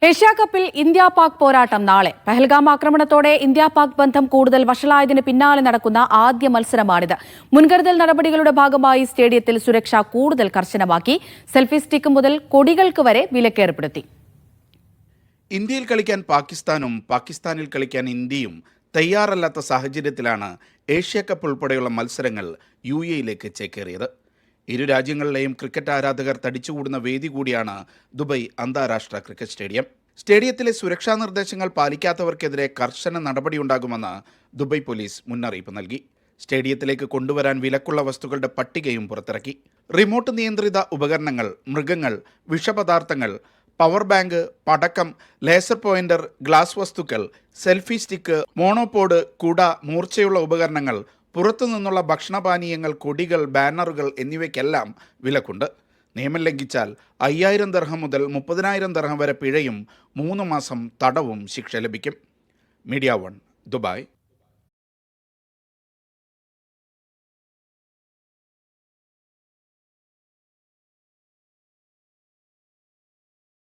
ഏഷ്യാകപ്പിൽ India-Pak പോരാട്ടം നാളെ. Pahalgam ആക്രമണത്തോടെ India-Pak ബന്ധം കൂടുതൽ വഷളായതിന് പിന്നാലെ നടക്കുന്ന ആദ്യ മത്സരമാണിത്. മുൻകരുതൽ നടപടികളുടെ ഭാഗമായി സ്റ്റേഡിയത്തിൽ സുരക്ഷ കൂടുതൽ കർശനമാക്കി. സെൽഫി സ്റ്റിക്ക് മുതൽ കൊടികൾക്ക് വരെ വിലക്കേർപ്പെടുത്തി. ഇന്ത്യയിൽ കളിക്കാൻ പാകിസ്ഥാനും പാകിസ്ഥാനിൽ കളിക്കാൻ ഇന്ത്യയും തയ്യാറല്ലാത്ത സാഹചര്യത്തിലാണ് ഏഷ്യാകപ്പ് ഉൾപ്പെടെയുള്ള മത്സരങ്ങൾ UAE ചേക്കേറിയത്. ഇരു രാജ്യങ്ങളിലെയും ക്രിക്കറ്റ് ആരാധകർ തടിച്ചുകൂടുന്ന വേദി കൂടിയാണ് ദുബൈ അന്താരാഷ്ട്ര ക്രിക്കറ്റ് സ്റ്റേഡിയം. സ്റ്റേഡിയത്തിലെ സുരക്ഷാ നിർദ്ദേശങ്ങൾ പാലിക്കാത്തവർക്കെതിരെ കർശന നടപടിയുണ്ടാകുമെന്ന് ദുബൈ പോലീസ് മുന്നറിയിപ്പ് നൽകി. സ്റ്റേഡിയത്തിലേക്ക് കൊണ്ടുവരാൻ വിലക്കുള്ള വസ്തുക്കളുടെ പട്ടികയും പുറത്തിറക്കി. റിമോട്ട് നിയന്ത്രിത ഉപകരണങ്ങൾ, മൃഗങ്ങൾ, വിഷപദാർത്ഥങ്ങൾ, പവർ ബാങ്ക്, പടക്കം, ലേസർ പോയിന്റർ, ഗ്ലാസ് വസ്തുക്കൾ, സെൽഫി സ്റ്റിക്ക്, മോണോപോഡ്, കുട, മൂർച്ചയുള്ള ഉപകരണങ്ങൾ, പുറത്തുനിന്നുള്ള ഭക്ഷണപാനീയങ്ങൾ, കൊടികൾ, ബാനറുകൾ എന്നിവയ്ക്കെല്ലാം വിലക്കുണ്ട്. നിയമം ലംഘിച്ചാൽ 5000 ദിർഹം മുതൽ 30,000 ദിർഹം വരെ പിഴയും 3 മാസം തടവും ശിക്ഷ ലഭിക്കും. Media 1, Dubai.